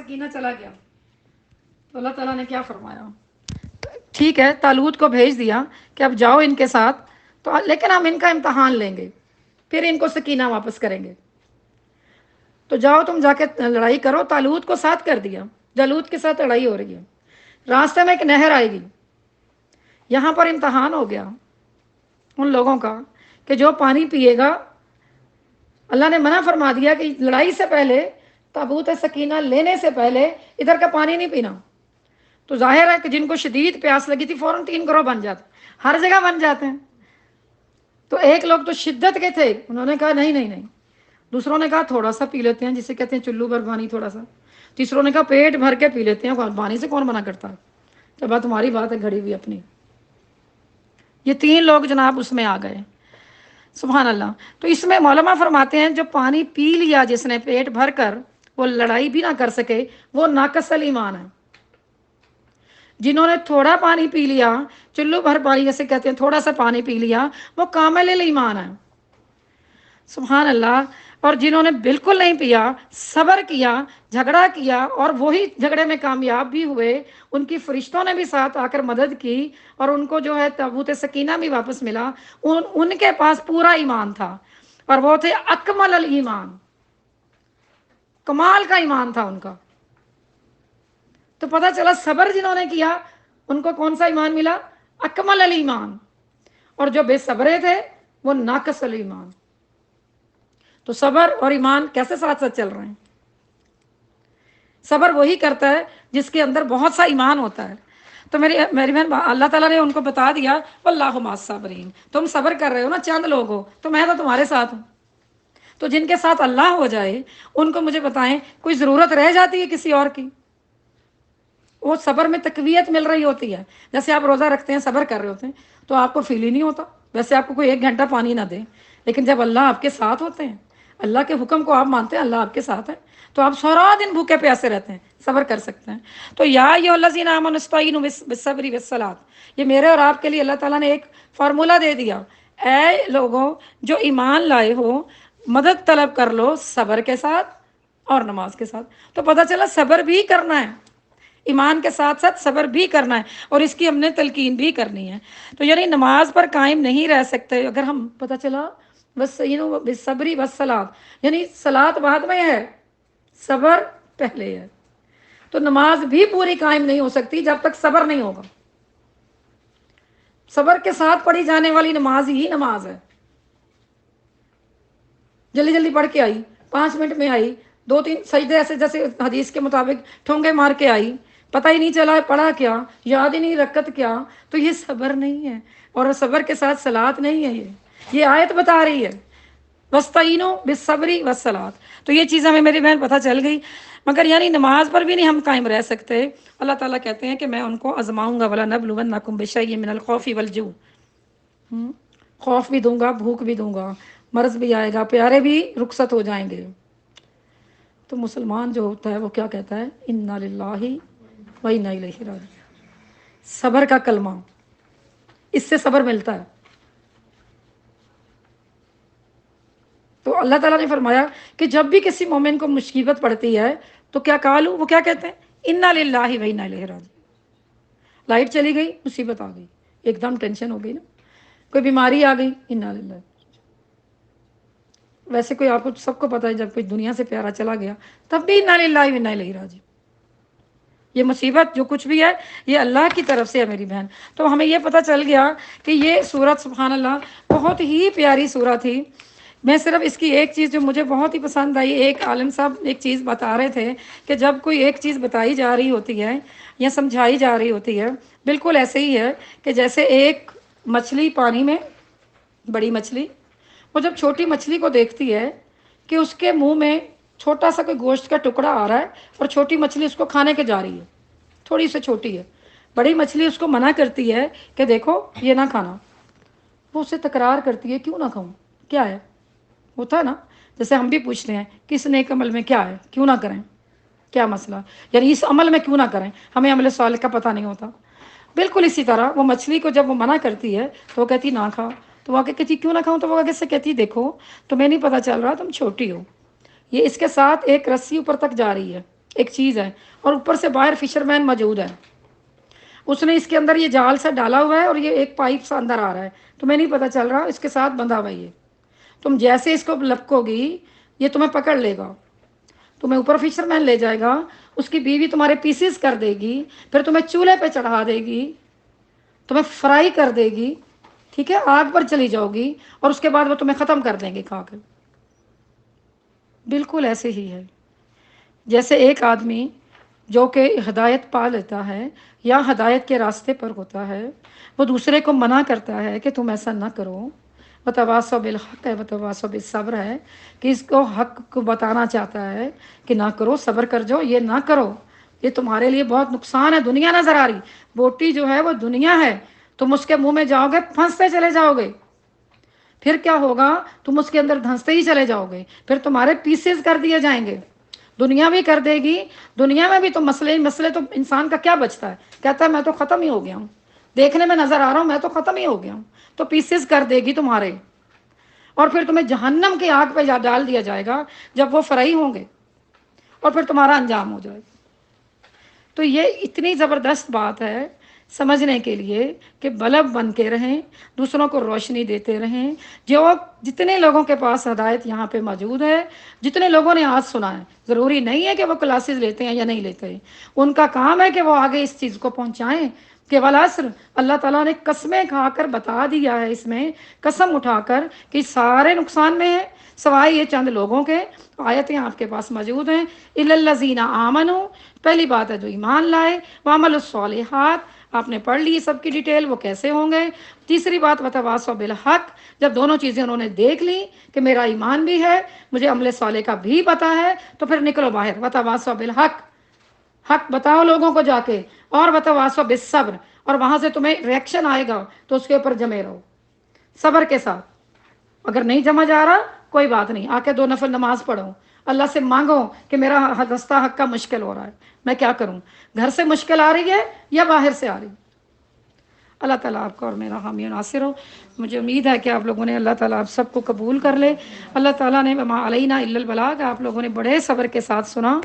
سکینہ چلا گیا تو اللہ تعالیٰ نے کیا فرمایا، ٹھیک ہے طالوت کو بھیج دیا کہ اب جاؤ ان کے ساتھ، تو لیکن ہم ان کا امتحان لیں گے، پھر ان کو سکینہ واپس کریں گے، تو جاؤ تم جا کے لڑائی کرو۔ طالوت کو ساتھ کر دیا، جالوت کے ساتھ لڑائی ہو رہی ہے، راستے میں ایک نہر آئے گی، یہاں پر امتحان ہو گیا ان لوگوں کا کہ جو پانی پیے گا، اللہ نے منع فرما دیا کہ لڑائی سے پہلے، تابوت سکینہ لینے سے پہلے ادھر کا پانی نہیں پینا۔ تو ظاہر ہے کہ جن کو شدید پیاس لگی تھی فوراً 3 گروہ بن جاتے، ہر جگہ بن جاتے ہیں۔ تو ایک لوگ تو شدت کے تھے، انہوں نے کہا نہیں نہیں نہیں، دوسروں نے کہا تھوڑا سا پی لیتے ہیں، جسے کہتے ہیں چلو بھر پانی تھوڑا سا، تیسروں نے کہا پیٹ بھر کے پی لیتے ہیں، پانی سے کون منع کرتا ہے، جب بات تمہاری بات ہے گھڑی ہوئی اپنی۔ یہ 3 لوگ جناب اس میں آ گئے، سبحان اللہ۔ تو اس میں علماء فرماتے ہیں جو پانی پی لیا جس نے پیٹ بھر کر، وہ لڑائی بھی نہ کر سکے، وہ ناقص الایمان ہے۔ جنہوں نے تھوڑا پانی پی لیا، چلو بھر پانی جیسے کہتے ہیں تھوڑا سا پانی پی لیا، وہ کامل الایمان ہے، سبحان اللہ۔ اور جنہوں نے بالکل نہیں پیا، صبر کیا، جھگڑا کیا اور وہی جھگڑے میں کامیاب بھی ہوئے، ان کی فرشتوں نے بھی ساتھ آ کر مدد کی اور ان کو جو ہے تابوت سکینہ بھی واپس ملا، ان کے پاس پورا ایمان تھا اور وہ تھے اکمل الایمان، کمال کا ایمان تھا ان کا۔ تو پتہ چلا صبر جنہوں نے کیا ان کو کون سا ایمان ملا، اکمل الایمان، اور جو بے صبرے تھے وہ ناقص الایمان۔ تو صبر اور ایمان کیسے ساتھ ساتھ چل رہے ہیں؟ صبر وہی کرتا ہے جس کے اندر بہت سا ایمان ہوتا ہے۔ تو میری بہن، اللہ تعالیٰ نے ان کو بتا دیا واللہ مع الصابرین، تم صبر کر رہے ہو نا، چند لوگ ہو تو میں تو تمہارے ساتھ ہوں۔ تو جن کے ساتھ اللہ ہو جائے ان کو مجھے بتائیں کوئی ضرورت رہ جاتی ہے کسی اور کی؟ وہ صبر میں تقویت مل رہی ہوتی ہے۔ جیسے آپ روزہ رکھتے ہیں، صبر کر رہے ہوتے ہیں تو آپ کو فیل ہی نہیں ہوتا، ویسے آپ کو کوئی 1 گھنٹہ پانی نہ دے، لیکن جب اللہ آپ کے ساتھ ہوتے ہیں، اللہ کے حکم کو آپ مانتے ہیں، اللہ آپ کے ساتھ ہے، تو آپ سارا دن بھوکے پیاسے رہتے ہیں، صبر کر سکتے ہیں۔ تو یا ایھا الذین آمنوا استعینوا بالصبر والصلاۃ، یہ میرے اور آپ کے لیے اللہ تعالیٰ نے ایک فارمولہ دے دیا، اے لوگوں جو ایمان لائے ہو، مدد طلب کر لو صبر کے ساتھ اور نماز کے ساتھ۔ تو پتہ چلا صبر بھی کرنا ہے، ایمان کے ساتھ ساتھ صبر بھی کرنا ہے، اور اس کی ہم نے تلقین بھی کرنی ہے۔ تو یعنی نماز پر قائم نہیں رہ سکتے اگر ہم، پتہ چلا واستعینوا بالصبر والصلاۃ، یعنی صلاۃ بعد میں ہے، صبر پہلے ہے۔ تو نماز بھی پوری قائم نہیں ہو سکتی جب تک صبر نہیں ہوگا۔ صبر کے ساتھ پڑھی جانے والی نماز ہی نماز ہے۔ جلدی جلدی پڑھ کے آئی، 5 منٹ میں آئی، 2-3 سجدے ایسے جیسے حدیث کے مطابق ٹھونگے مار کے آئی، پتہ ہی نہیں چلا پڑھا کیا، یاد ہی نہیں رکعت کیا، تو یہ صبر نہیں ہے، اور صبر کے ساتھ صلاۃ نہیں ہے۔ یہ آیت بتا رہی ہے وَاسْتَعِینُوا بِالصَّبْرِ وَالصَّلَاةِ۔ تو یہ چیز ہمیں میری بہن پتہ چل گئی، مگر یعنی نماز پر بھی نہیں ہم قائم رہ سکتے۔ اللہ تعالیٰ کہتے ہیں کہ میں ان کو آزماؤں گا، وَلَنَبْلُوَنَّکُم بِشَیْءٍ مِّنَ الْخَوْفِ وَالْجُوعِ، خوف بھی دوں گا، بھوک بھی دوں گا، مرض بھی آئے گا، پیارے بھی رخصت ہو جائیں گے۔ تو مسلمان جو ہوتا ہے وہ کیا کہتا ہے، اِنَّا لِلَّهِ وَإِنَّا إِلَيْهِ رَاجِعُونَ، صبر کا کلمہ، اس سے صبر ملتا ہے۔ تو اللہ تعالیٰ نے فرمایا کہ جب بھی کسی مومن کو مصیبت پڑتی ہے تو کیا قالوا، وہ کیا کہتے ہیں، اِنَّا لِلَّهِ وَإِنَّا إِلَيْهِ رَاجِعُونَ۔ لائٹ چلی گئی، مصیبت آ گئی، ایک دم ٹینشن ہو گئی نا، کوئی بیماری آ گئی، اِنَّا لِلَّهِ۔ ویسے کوئی آپ کو سب کو پتہ ہے جب کوئی دنیا سے پیارا چلا گیا تب بھی اِنَّا لِلَّهِ وَإِنَّا إِلَيْهِ رَاجِعُونَ۔ یہ مصیبت جو کچھ بھی ہے یہ اللہ کی طرف سے ہے میری بہن۔ تو ہمیں یہ پتہ چل گیا کہ یہ سورت سبحان اللہ بہت ہی پیاری سورت تھی۔ میں صرف اس کی ایک چیز جو مجھے بہت ہی پسند آئی، ایک عالم صاحب ایک چیز بتا رہے تھے کہ جب کوئی ایک چیز بتائی جا رہی ہوتی ہے یا سمجھائی جا رہی ہوتی ہے، بالکل ایسے ہی ہے کہ جیسے ایک مچھلی پانی میں، بڑی مچھلی، وہ جب چھوٹی مچھلی کو دیکھتی ہے کہ اس کے منہ میں چھوٹا سا کوئی گوشت کا ٹکڑا آ رہا ہے اور چھوٹی مچھلی اس کو کھانے کے جا رہی ہے، تھوڑی سی چھوٹی ہے، بڑی مچھلی اس کو منع کرتی ہے کہ دیکھو یہ نہ کھانا، وہ اسے تکرار کرتی ہے کیوں نہ کھاؤں، کیا ہے، ہوتا ہے نا، جیسے ہم بھی پوچھتے ہیں کہ اس نیک عمل میں کیا ہے، کیوں نہ کریں، کیا مسئلہ، یعنی اس عمل میں کیوں نہ کریں، ہمیں عمل صالح کا پتہ نہیں ہوتا۔ بالکل اسی طرح وہ مچھلی کو جب وہ منع کرتی ہے تو وہ کہتی نہ کھا، تو وہ آگے کہتی کیوں نہ کھاؤں، تو وہ آگے سے کہتی دیکھو تمہیں نہیں پتہ چل رہا، تم چھوٹی ہو، یہ اس کے ساتھ ایک رسی اوپر تک جا رہی ہے، ایک چیز ہے، اور اوپر سے باہر فشرمین موجود ہے، اس نے اس کے اندر یہ جال سے ڈالا ہوا ہے اور یہ ایک پائپ سا اندر آ رہا ہے، تمہیں نہیں پتہ چل رہا، اس کے ساتھ بندھا ہوا ہے یہ، تم جیسے اس کو لپکو گی یہ تمہیں پکڑ لے گا، تمہیں اوپر فشرمین لے جائے گا، اس کی بیوی تمہارے پیسز کر دے گی، پھر تمہیں چولہے پہ چڑھا دے گی، تمہیں فرائی کر دے گی، ٹھیک ہے، آگ پر چلی جاؤ گی، اور اس کے بعد وہ تمہیں ختم کر دیں گے کھا کے۔ بالکل ایسے ہی ہے، جیسے ایک آدمی جو کہ ہدایت پا لیتا ہے یا ہدایت کے راستے پر ہوتا ہے، وہ دوسرے کو منع کرتا ہے کہ تم ایسا نہ کرو، وتواصوا بالحق ہے، وتواصوا بالصبر ہے، کہ اس کو حق کو بتانا چاہتا ہے کہ نہ کرو، صبر کر جاؤ، یہ نہ کرو، یہ تمہارے لیے بہت نقصان ہے، دنیا نظر آ رہی، بوٹی جو ہے وہ دنیا ہے، تم اس کے منہ میں جاؤ گے پھنستے چلے جاؤ گے، پھر کیا ہوگا، تم اس کے اندر دھنستے ہی چلے جاؤ گے، پھر تمہارے پیسز کر دیے جائیں گے، دنیا بھی کر دے گی، دنیا میں بھی تو مسئلے تو انسان کا کیا بچتا ہے، کہتا ہے میں تو ختم ہی ہو گیا ہوں، دیکھنے میں نظر آ رہا ہوں میں تو ختم ہی ہو گیا ہوں، تو پیسز کر دے گی تمہارے، اور پھر تمہیں جہنم کی آگ پہ ڈال دیا جائے گا جب وہ فرائی ہوں گے، اور پھر تمہارا انجام ہو جائے گا۔ تو یہ اتنی زبردست بات ہے سمجھنے کے لیے کہ بلب بن کے رہیں، دوسروں کو روشنی دیتے رہیں، جو جتنے لوگوں کے پاس ہدایت یہاں پہ موجود ہے، جتنے لوگوں نے آج سنا ہے، ضروری نہیں ہے کہ وہ کلاسز لیتے ہیں یا نہیں لیتے ہیں، ان کا کام ہے کہ وہ آگے اس چیز کو پہنچائیں کہ والعصر، اللہ تعالیٰ نے قسمیں کھا کر بتا دیا ہے، اس میں قسم اٹھا کر کہ سارے نقصان میں ہیں سوائے یہ چند لوگوں کے۔ آیتیں آپ کے پاس موجود ہیں، الا الذین آمنوا، پہلی بات ہے جو ایمان لائے، وعملوا الصالحات، آپ نے پڑھ لی سب کی ڈیٹیل وہ کیسے ہوں گے۔ تیسری بات وتواصوا بالحق، جب دونوں چیزیں انہوں نے دیکھ لی کہ میرا ایمان بھی ہے، مجھے عمل صالح کا بھی پتہ ہے، تو پھر نکلو باہر، وتواصوا بالحق، حق بتاؤ لوگوں کو جا کے، اور وتواصوا بالصبر، اور وہاں سے تمہیں ریئیکشن آئے گا تو اس کے اوپر جمے رہو صبر کے ساتھ، اگر نہیں جمع جا رہا کوئی بات نہیں، آ کے 2 نفل نماز پڑھو، اللہ سے مانگو کہ میرا رستہ حق کا مشکل ہو رہا ہے، میں کیا کروں، گھر سے مشکل آ رہی ہے یا باہر سے آ رہی ہے۔ اللہ تعالیٰ آپ کا اور میرا حامی و ناصر ہو۔ مجھے امید ہے کہ آپ لوگوں نے، اللہ تعالیٰ آپ سب کو قبول کر لے۔ اللہ تعالیٰ نے وما علینا الا البلاغ، آپ لوگوں نے بڑے صبر کے ساتھ سنا۔